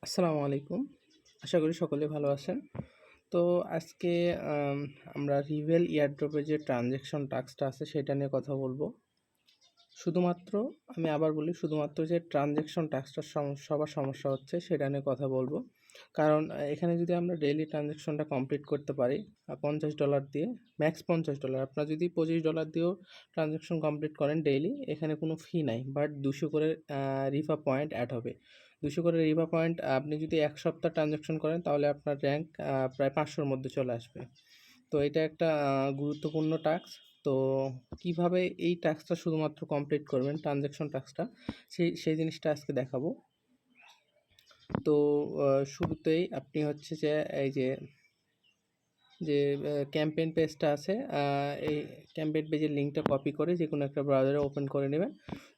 আসসালামু আলাইকুম। আশা করি সকলে ভালো আছেন। তো আজকে আম আমরা রিভেল এয়ারড্রপের যে ট্রানজ্যাকশন টাস্কটা আছে সেটা নিয়ে কথা বলব। শুধুমাত্র আমি আবার বলি শুধুমাত্র যে ট্রানজ্যাকশন টাস্কটার সবার সমস্যা হচ্ছে সেটা নিয়ে কথা বলব। কারণ এখানে যদি আমরা ডেইলি ট্রানজ্যাকশনটা কমপ্লিট করতে পারি $50 দিয়ে, ম্যাক্স $50 আপনারা যদি $25 দিয়েও ট্রানজ্যাকশন কমপ্লিট করেন ডেইলি, এখানে কোনো ফি নাই। বাট 200 করে রিফা পয়েন্ট অ্যাড হবে। 200 করে রিভা পয়েন্ট আপনি যদি 1 সপ্তাহ ট্রানজ্যাকশন করেন তাহলে আপনার র্যাঙ্ক প্রায় 500 মধ্যে চলে আসবে। তো এটা একটা গুরুত্বপূর্ণ টাস্ক। তো কিভাবে এই টাস্কটা শুধুমাত্র কমপ্লিট করবেন ট্রানজ্যাকশন টাস্কটা সেই জিনিসটা আজকে দেখাবো। তো শুরুতেই আপনি হচ্ছে যে এই যে ক্যাম্পেইন পেজটা আছে, এই ক্যাম্পেইন পেজের লিঙ্কটা কপি করে যে কোনো একটা ব্রাউজারে ওপেন করে নেবেন।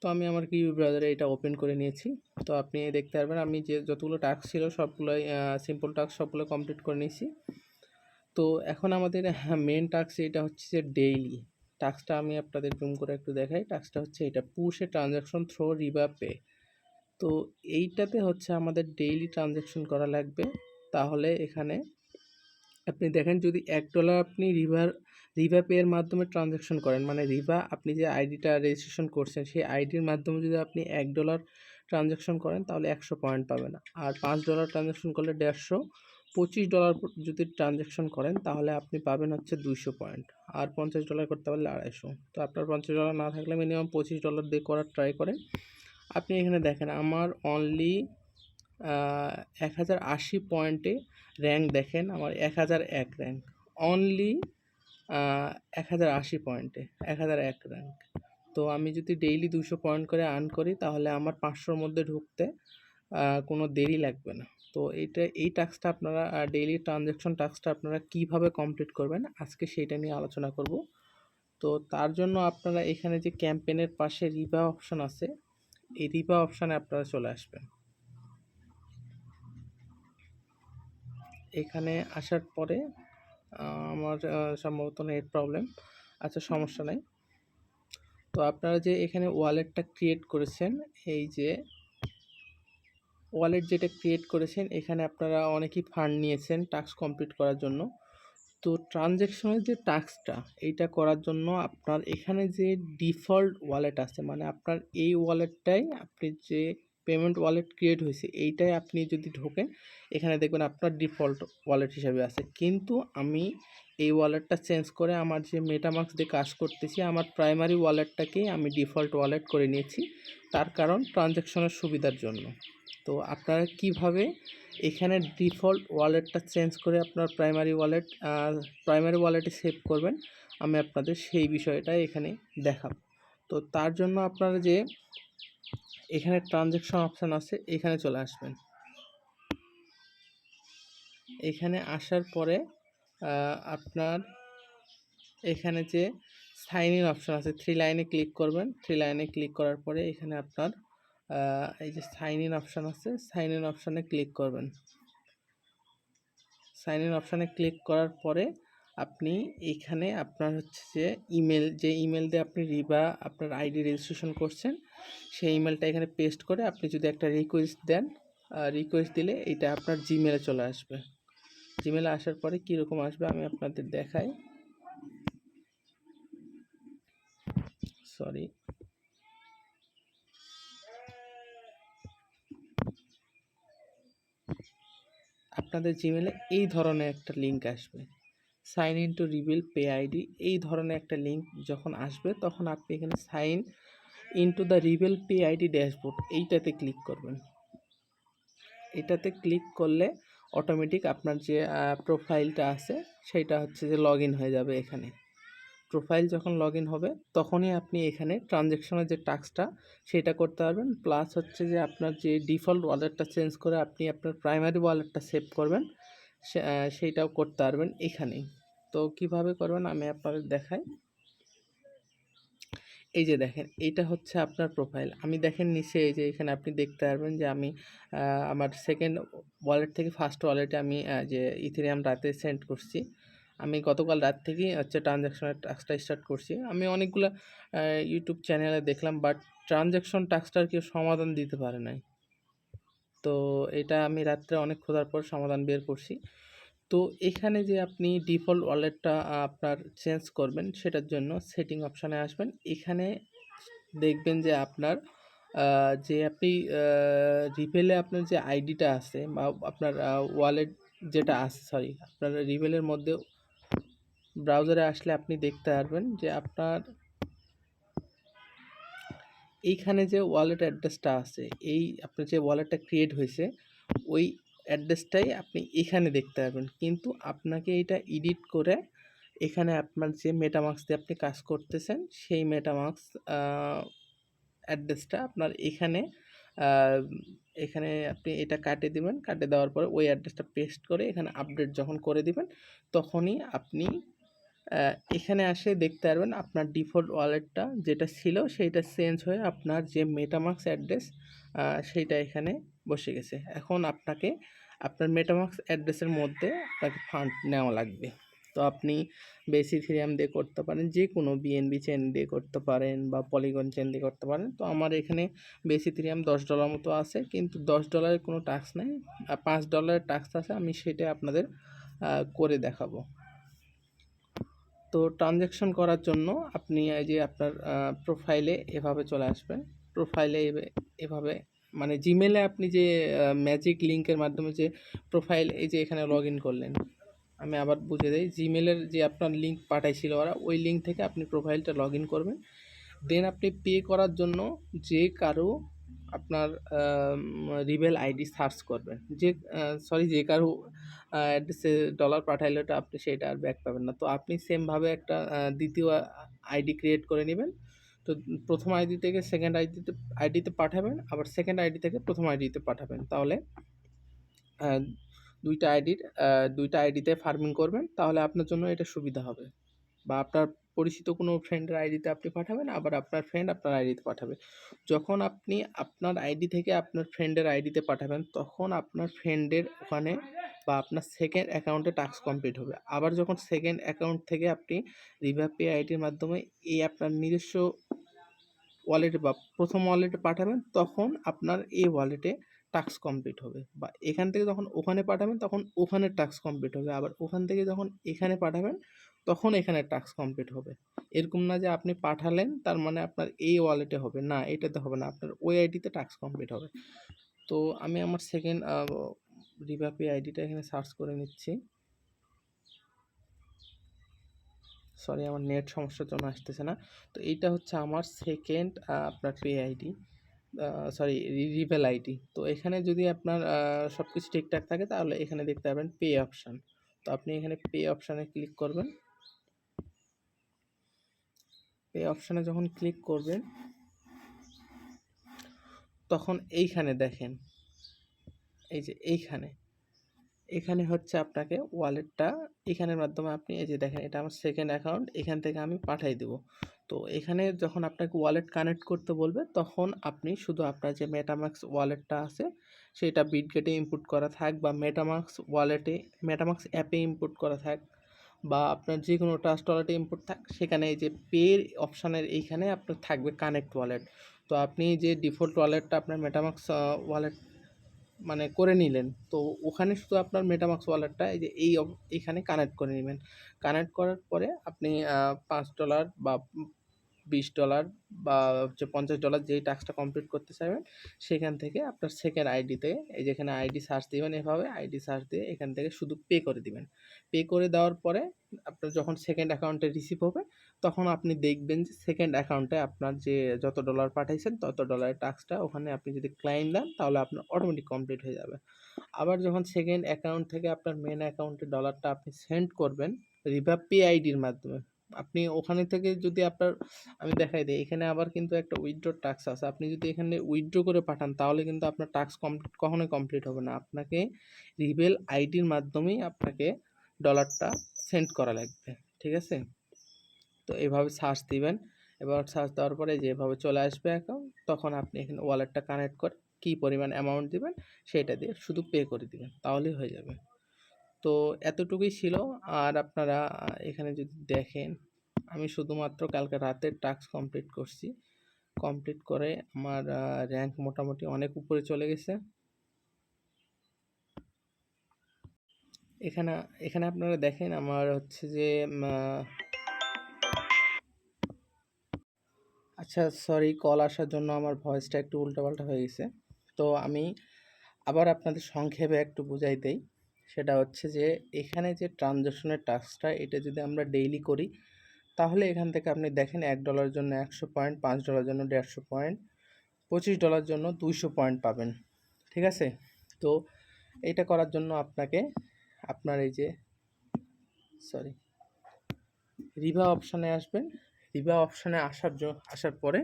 তো আমি আমার কিউবি ব্রাউজারে এটা ওপেন করে নিয়েছি। তো আপনি দেখতে পারবেন আমি যে যতগুলো টাস্ক ছিল সবগুলোই সিম্পল টাস্ক সবগুলো কমপ্লিট করে নিয়েছি। তো এখন আমাদের মেন টাস্ক এটা হচ্ছে যে ডেইলি টাস্কটা আমি আপনাদের জুম করে একটু দেখাই। টাস্কটা হচ্ছে এটা পুশ এ ট্রানজ্যাকশন থ্রো রিবা পে। তো এইটাতে হচ্ছে আমাদের ডেইলি ট্রানজ্যাকশন করা লাগবে। তাহলে এখানে আপনি দেখেন যদি $1 আপনি রিভা পে এর মাধ্যমে ট্রানজ্যাকশন করেন, মানে রিভা আপনি যে আইডিটা রেজিস্ট্রেশন করছেন সেই আইডির মাধ্যমে যদি আপনি $1 ট্রানজ্যাকশন করেন তাহলে 100 পয়েন্ট পাবেন। আর $5 ট্রানজ্যাকশন করলে 150, $25 যদি ট্রানজ্যাকশন করেন তাহলে আপনি পাবেন হচ্ছে 200 পয়েন্ট। আর $50 করতে পারলে 250। তো আপনার $50 না থাকলে মিনিমাম $25 দিয়ে করার ট্রাই করেন। আপনি এখানে দেখেন আমার অনলি 1080 পয়েন্টে র্যাঙ্ক, দেখেন আমার 1001 র্যাঙ্ক, অনলি 1080 পয়েন্টে 1001 র্যাঙ্ক। তো আমি যদি ডেইলি 200 পয়েন্ট করে আর্ন করি তাহলে আমার 500-র মধ্যে ঢুকতে কোনো দেরি লাগবে না। তো এই টাস্কটা আপনারা ডেইলি ট্রানজ্যাকশন টাস্কটা আপনারা কীভাবে কমপ্লিট করবেন আজকে সেইটা নিয়ে আলোচনা করব। তো তার জন্য আপনারা এখানে যে ক্যাম্পেইনের পাশে রিবা অপশন আছে, এই রিবা অপশানে আপনারা চলে আসবেন। এখানে আসার পরে আমার সম্ভবত নেট প্রবলেম, আচ্ছা সমস্যা নাই। তো আপনারা যে এখানে ওয়ালেটটা ক্রিয়েট করেছেন, এই যে ওয়ালেট যেটা ক্রিয়েট করেছেন এখানে আপনারা অনেকেই ফান্ড নিয়েছেন টাস্ক কমপ্লিট করার জন্য। তো ট্রানজ্যাকশনের যে টাস্কটা এইটা করার জন্য আপনার এখানে যে ডিফল্ট ওয়ালেট আছে, মানে আপনার এই ওয়ালেটটাই আপনি যে পেমেন্ট ওয়ালেট ক্রিয়েট হয়েছে এইটাই আপনি যদি ঢোকেন এখানে দেখবেন আপনার ডিফল্ট ওয়ালেট হিসাবে আছে। কিন্তু আমি এই ওয়ালেটটা চেঞ্জ করে আমার যে মেটামাস্ক দিয়ে কাজ করতেছি আমার প্রাইমারি ওয়ালেটটাকেই আমি ডিফল্ট ওয়ালেট করে নিয়েছি, তার কারণ ট্রানজ্যাকশনের সুবিধার জন্য। তো আপনারা কিভাবে এখানে ডিফল্ট ওয়ালেটটা চেঞ্জ করে আপনার প্রাইমারি ওয়ালেটে সেভ করবেন আমি আপনাদের সেই বিষয়টা এখানে দেখাবো। তো তার জন্য আপনারা যে এখানে ট্রানজ্যাকশন অপশান আছে এখানে চলে আসবেন। এখানে আসার পরে আপনার এখানে যে সাইন ইন অপশান আছে 3 লাইনে ক্লিক করবেন। 3 লাইনে ক্লিক করার পরে এখানে আপনার এই যে সাইন ইন অপশান আছে, সাইন ইন অপশানে ক্লিক করবেন। সাইন ইন অপশানে ক্লিক করার পরে আপনি এখানে আপনার হচ্ছে যে ইমেল দিয়ে আপনি আপনার আইডি রেজিস্ট্রেশন করছেন সেই ইমেলটা এখানে পেস্ট করে আপনি যদি একটা রিকোয়েস্ট দেন, রিকোয়েস্ট দিলে এটা আপনার জিমেলে চলে আসবে। জিমেলে আসার পরে কীরকম আসবে আমি আপনাদের দেখাই। সরি, আপনাদের জিমেলে এই ধরনের একটা লিঙ্ক আসবে, sign in to reveal pay ID, এই ধরনের একটা লিঙ্ক যখন আসবে তখন আপনি এখানে sign into the reveal pay ID dashboard এইটাতে ক্লিক করবেন। এটাতে ক্লিক করলে অটোমেটিক আপনার যে প্রোফাইলটা আছে সেইটা হচ্ছে যে লগ ইন হয়ে যাবে। এখানে প্রোফাইল যখন লগ ইন হবে তখনই আপনি এখানে ট্রানজ্যাকশনের যে টাস্কটা সেটা করতে পারবেন, প্লাস হচ্ছে যে আপনার যে ডিফল্ট ওয়ালেটটা চেঞ্জ করে আপনি আপনার প্রাইমারি ওয়ালেটটা সেভ করবেন সেইটাও করতে পারবেন এখানেই। তো কিভাবে করবেন আমি আপনাদের দেখাই। এই যে দেখেন এইটা হচ্ছে আপনার প্রোফাইল। আমি দেখেন নিচে এই যে এখানে আপনি দেখতে পারবেন যে আমি আমার সেকেন্ড ওয়ালেট থেকে ফার্স্ট ওয়ালেটে আমি যে ইথেরিয়াম রাতে সেন্ড করছি। আমি গতকাল রাত থেকেই হচ্ছে ট্রানজ্যাকশনের টাস্কটা স্টার্ট করছি। আমি অনেকগুলো ইউটিউব চ্যানেলে দেখলাম, বাট ট্রানজ্যাকশন টাস্কটার কেউ সমাধান দিতে পারে নাই। তো এটা আমি রাত্রে অনেক খোঁজার পর সমাধান বের করছি। তো এখানে যে আপনি ডিফল্ট ওয়ালেটটা আপনার চেঞ্জ করবেন, সেটার জন্য সেটিং অপশানে আসবেন। এখানে দেখবেন যে আপনার যে আপনি রিভেলে আপনার যে আইডিটা আছে বা আপনার ওয়ালেট যেটা আছে, সরি, আপনার রিভেলের মধ্যে ব্রাউজারে আসলে আপনি দেখতে পারবেন যে আপনার এইখানে যে ওয়ালেট অ্যাড্রেসটা আছে, এই আপনার যে ওয়ালেটটা ক্রিয়েট হয়েছে ওই অ্যাড্রেসটাই আপনি এখানে দেখতে পারবেন। কিন্তু আপনাকে এটা এডিট করে এখানে আপনার যে মেটামাস্ক দিয়ে আপনি কাজ করতেছেন সেই মেটামাস্ক অ্যাড্রেসটা আপনার এখানে এখানে আপনি এটা কাটে দিবেন। কাটে দেওয়ার পরে ওই অ্যাড্রেসটা পেস্ট করে এখানে আপডেট যখন করে দিবেন, তখনই আপনি এখানে আসে দেখতে পারবেন আপনার ডিফল্ট ওয়ালেটটা যেটা ছিল সেইটা চেঞ্জ হয়ে আপনার যে মেটামাস্ক অ্যাড্রেস সেইটা এখানে বসে গেছে। এখন আপনাকে আপনার মেটামাস্ক অ্যাড্রেসের মধ্যে আপনাকে ফান্ড নেওয়া লাগবে। তো আপনি বেসি ইথেরিয়াম দিয়ে করতে পারেন, যে কোনো বিএনবি চেন দিয়ে করতে পারেন বা পলিগন চেন দিয়ে করতে পারেন। তো আমার এখানে বেসি ইথেরিয়াম $10 মতো আছে, কিন্তু $10 কোনো টাস্ক নেই, $5 টাস্ক আছে। আমি সেটা আপনাদের করে দেখাবো। তো ট্রানজ্যাকশন করার জন্য আপনি এই যে আপনার প্রোফাইলে এভাবে চলে আসবেন। প্রোফাইলে এভাবে মানে জিমেলে আপনি যে ম্যাজিক লিঙ্কের মাধ্যমে যে প্রোফাইল এই যে এখানে লগ ইন করলেন, আমি আবার বুঝে দেই, জিমেলের যে আপনার লিঙ্ক পাঠাইছিল ওরা, ওই লিঙ্ক থেকে আপনি প্রোফাইলটা লগ ইন করবেন। দেন আপনি পে করার জন্য যে কারো আপনার রিবেল আইডি সার্চ করবেন, যে কারো অ্যাড্রেসে ডলার পাঠাইলে ওটা আপনি সেটা আর ব্যাক পাবেন না। তো আপনি সেমভাবে একটা দ্বিতীয় আইডি ক্রিয়েট করে নেবেন। তো প্রথম আইডি থেকে সেকেন্ড আইডিতে পাঠাবেন, আবার সেকেন্ড আইডি থেকে প্রথম আইডিতে পাঠাবেন। তাহলে দুইটা আইডিতে ফার্মিং করবেন, তাহলে আপনার জন্য এটা সুবিধা হবে। বা আপনার পরিচিত কোনো ফ্রেন্ডের আইডিতে আপনি পাঠাবেন, আবার আপনার ফ্রেন্ড আপনার আইডিতে পাঠাবে। যখন আপনি আপনার আইডি থেকে আপনার ফ্রেন্ডের আইডিতে পাঠাবেন, তখন আপনার ফ্রেন্ডের ওখানে বা আপনার সেকেন্ড অ্যাকাউন্টে টাস্ক কমপ্লিট হবে। আবার যখন সেকেন্ড অ্যাকাউন্ট থেকে আপনি রিভার পে আইডির মাধ্যমে এই আপনার নিজস্ব ওয়ালেটে বা প্রথম ওয়ালেটে পাঠাবেন, তখন আপনার এই ওয়ালেটে টাস্ক কমপ্লিট হবে। বা এখান থেকে যখন ওখানে পাঠাবেন তখন ওখানে টাস্ক কমপ্লিট হবে। আবার ওখান থেকে যখন এখানে পাঠাবেন তখন এখানে টাস্ক কমপ্লিট হবে। এরকম না যে আপনি পাঠালেন তার মানে আপনার এই ওয়ালেটে হবে না, এটাতে হবে না, আপনার ওই আইডিতে টাস্ক কমপ্লিট হবে। তো আমি আমার সেকেন্ড রিভার পে আইডিটা এখানে সার্চ করে নিচ্ছি। সরি, আমার নেট সমস্যার জন্য আসতেছে না। তো এইটা হচ্ছে আমার সেকেন্ড আপনার pay ID, sorry, reveal ID. তো এখানে যদি আপনার সব কিছু ঠিকঠাক থাকে তাহলে এখানে দেখতে পাবেন পে অপশান। তো আপনি এখানে পে অপশানে ক্লিক করবেন। পে অপশানে যখন ক্লিক করবেন তখন এইখানে দেখেন, এই যে এখানে হচ্ছে আপনাকে ওয়ালেটটা এখানের মাধ্যমে আপনি এই যে দেখেন, এটা আমার সেকেন্ড অ্যাকাউন্ট, এখান থেকে আমি পাঠাই দেবো। তো এখানে যখন আপনাকে ওয়ালেট কানেক্ট করতে বলবে তখন আপনি শুধু আপনার যে মেটামাক্স ওয়ালেটটা আছে সেটা বিটগেটে ইনপুট করা থাক, বা মেটামাক্স অ্যাপে ইনপুট করা থাক, বা আপনার যে কোনো ট্রাস্ট ওয়ালেটে ইনপুট থাক, সেখানে এই যে পে অপশানের এইখানে আপনার থাকবে কানেক্ট ওয়ালেট। তো আপনি যে ডিফল্ট ওয়ালেটটা আপনার মেটামাক্স ওয়ালেট মানে করে নিলেন, তো ওখানে শুধু আপনার মেটামাক্স ওয়ালেটটা এই যে এইখানে কানেক্ট করে নেবেন। কানেক্ট করার পরে আপনি $5 বা $20 বা হচ্ছে $50 যেই টাস্কটা কমপ্লিট করতে চাইবেন সেখান থেকে আপনার সেকেন্ড আইডিতে এই যেখানে আইডি সার্চ দিবেন, এভাবে আইডি সার্চ দিয়ে এখান থেকে শুধু পে করে দিবেন। পে করে দেওয়ার পরে আপনার যখন সেকেন্ড অ্যাকাউন্টে রিসিভ হবে তখন আপনি দেখবেন যে সেকেন্ড অ্যাকাউন্টে আপনার যে যত ডলার পাঠাইছেন তত ডলারের টাস্কটা ওখানে আপনি যদি ক্লাইম দেন তাহলে আপনার অটোমেটিক কমপ্লিট হয়ে যাবে। আবার যখন সেকেন্ড অ্যাকাউন্ট থেকে আপনার মেন অ্যাকাউন্টে ডলারটা আপনি সেন্ড করবেন রিভার পে আইডির মাধ্যমে, আপনি ওখানে থেকে যদি আপনার, আমি দেখাই দিই, এখানে আবার কিন্তু একটা উইথড্র টাস্ক আছে। আপনি যদি এখানে উইথড্র করে পাঠান তাহলে কিন্তু আপনার টাস্ক কখনোই কমপ্লিট হবে না। আপনাকে রিভেল আইডির মাধ্যমেই আপনাকে ডলারটা সেন্ড করা লাগবে, ঠিক আছে? তো এইভাবে সার্চ দিবেন। এবার সার্চ দেওয়ার পরে যেভাবে চলে আসবে অ্যাকাউন্ট, তখন আপনি এখানে ওয়ালেটটা কানেক্ট করে কী পরিমাণ অ্যামাউন্ট দিবেন সেটা দিয়ে শুধু পে করে দিবেন, তাহলেই হয়ে যাবে। তো এতটুকুই ছিল। আর আপনারা এখানে যদি দেখেন, আমি শুধুমাত্র কালকে রাতের টাস্ক কমপ্লিট করছি। কমপ্লিট করে আমার র্যাঙ্ক মোটামুটি অনেক উপরে চলে গেছে। এখানে এখানে আপনারা দেখেন আমার হচ্ছে যে আচ্ছা সরি, কল আসার জন্য আমার ভয়েসটা একটু উল্টাপাল্টা হয়ে গেছে। তো আমি আবার আপনাদের সংক্ষেপে একটু বুঝাই দেই। সেটা হচ্ছে যে এখানে যে ট্রানজ্যাকশনের টাস্কটা, এটা যদি আমরা ডেইলি করি তাহলে এখান থেকে আপনি দেখেন $1 জন্য 100 পয়েন্ট, $5 জন্য 150 পয়েন্ট, $25 জন্য 200 পয়েন্ট পাবেন। ঠিক আছে? তো এইটা করার জন্য আপনাকে আপনার এই যে সরি রিভা অপশানে আসবেন। রিভা অপশানে আসার পরে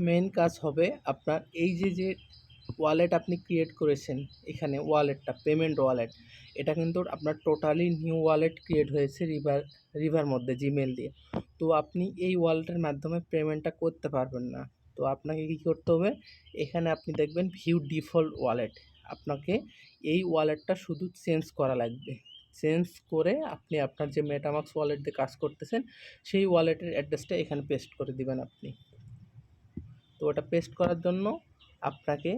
মেন কাজ হবে আপনার এই যে ওয়ালেট আপনি ক্রিয়েট করেছেন, এখানে ওয়ালেটটা পেমেন্ট ওয়ালেট, এটা কিন্তু আপনার টোটালি নিউ ওয়ালেট ক্রিয়েট হয়েছে রিভার মধ্যে জিমেল দিয়ে। তো আপনি এই ওয়ালেটের মাধ্যমে পেমেন্টটা করতে পারবেন না। তো আপনাকে কী করতে হবে, এখানে আপনি দেখবেন ভিউ ডিফল্ট ওয়ালেট, আপনাকে এই ওয়ালেটটা শুধু চেঞ্জ করা লাগবে। চেঞ্জ করে আপনি আপনার যে মেটামাক্স ওয়ালেট দিয়ে কাজ করতেছেন সেই ওয়ালেটের অ্যাড্রেসটা এখানে পেস্ট করে দিবেন আপনি। তো ওটা পেস্ট করার জন্য আপনাকে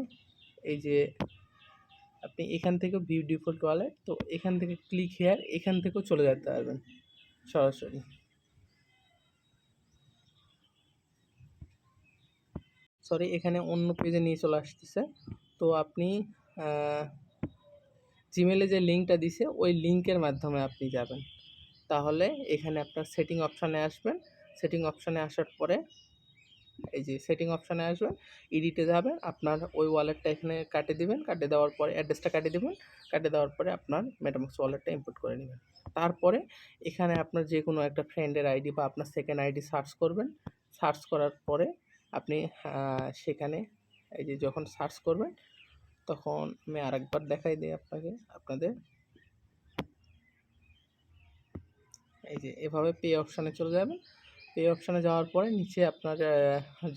এই যে আপনি এখান থেকে ভিউ ডিফল্ট ওয়ালেট, তো এখান থেকে ক্লিক হেয়ার, এখান থেকেও চলে যেতে পারবেন সরাসরি। সরি, এখানে অন্য পেজে নিয়ে চলে আসতেছে। তো আপনি জিমেলে যে লিঙ্কটা দিছে ওই লিঙ্কের মাধ্যমে আপনি যাবেন। তাহলে এখানে আপনার সেটিং অপশানে আসবেন। সেটিং অপশানে আসার পরে এই যে সেটিং অপশানে আসবেন, এডিটে যাবেন, আপনার ওই ওয়ালেটটা এখানে কাটে দিবেন, কাটে দেওয়ার পরে অ্যাড্রেসটা কাটে দিবেন, কাটে দেওয়ার পরে আপনার মেটামাক্স ওয়ালেটটা ইম্পোর্ট করে নেবেন। তারপরে এখানে আপনার যে কোনো একটা ফ্রেন্ডের আইডি বা আপনার সেকেন্ড আইডি সার্চ করবেন। সার্চ করার পরে আপনি সেখানে এই যে যখন সার্চ করবেন তখন আমি আরেকবার দেখাই দিই আপনাদের এই যে এভাবে পে অপশানে চলে যাবেন। পে অপশানে যাওয়ার পরে নিচে আপনার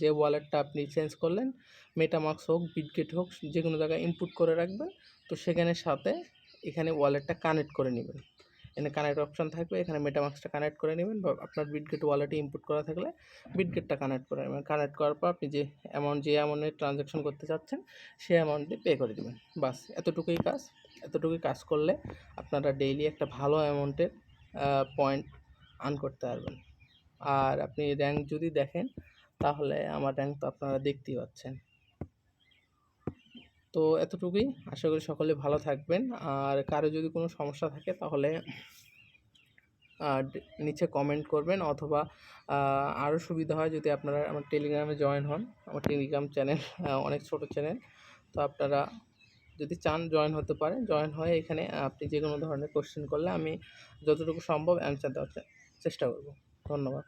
যে ওয়ালেটটা আপনি চেঞ্জ করলেন, মেটামাক্স হোক, বিটগেট হোক, যে কোনো জায়গায় ইনপুট করে রাখবেন। তো সেখানে সাথে এখানে ওয়ালেটটা কানেক্ট করে নেবেন। এখানে কানেক্ট অপশান থাকবে, এখানে মেটামাক্সটা কানেক্ট করে নেবেন, বা আপনার বিটগেট ওয়ালেটে ইনপুট করা থাকলে বিটগেটটা কানেক্ট করে নেবেন। কানেক্ট করার পর আপনি যে অ্যামাউন্টের ট্রানজ্যাকশন করতে চাচ্ছেন সেই অ্যামাউন্ট দিয়ে পে করে দেবেন। বাস এতটুকুই কাজ। এতটুকুই কাজ করলে আপনারা ডেইলি একটা ভালো অ্যামাউন্টের পয়েন্ট আর্ন করতে পারবেন। আর আপনি র্যাঙ্ক যদি দেখেন তাহলে আমার র্যাঙ্ক তো আপনারা দেখতেই পাচ্ছেন। তো এতটুকুই, আশা করি সকলে ভালো থাকবেন। আর কারো যদি কোনো সমস্যা থাকে তাহলে নিচে কমেন্ট করবেন, অথবা আরও সুবিধা হয় যদি আপনারা আমার টেলিগ্রামে জয়েন হন। আমার টেলিগ্রাম চ্যানেল অনেক ছোট চ্যানেল, তো আপনারা যদি চান জয়েন হতে পারেন। জয়েন হয়ে এখানে আপনি যে কোনো ধরনের কোশ্চেন করলে আমি যতটুকু সম্ভব অ্যান্সার দেওয়ার চেষ্টা করব। ধন্যবাদ।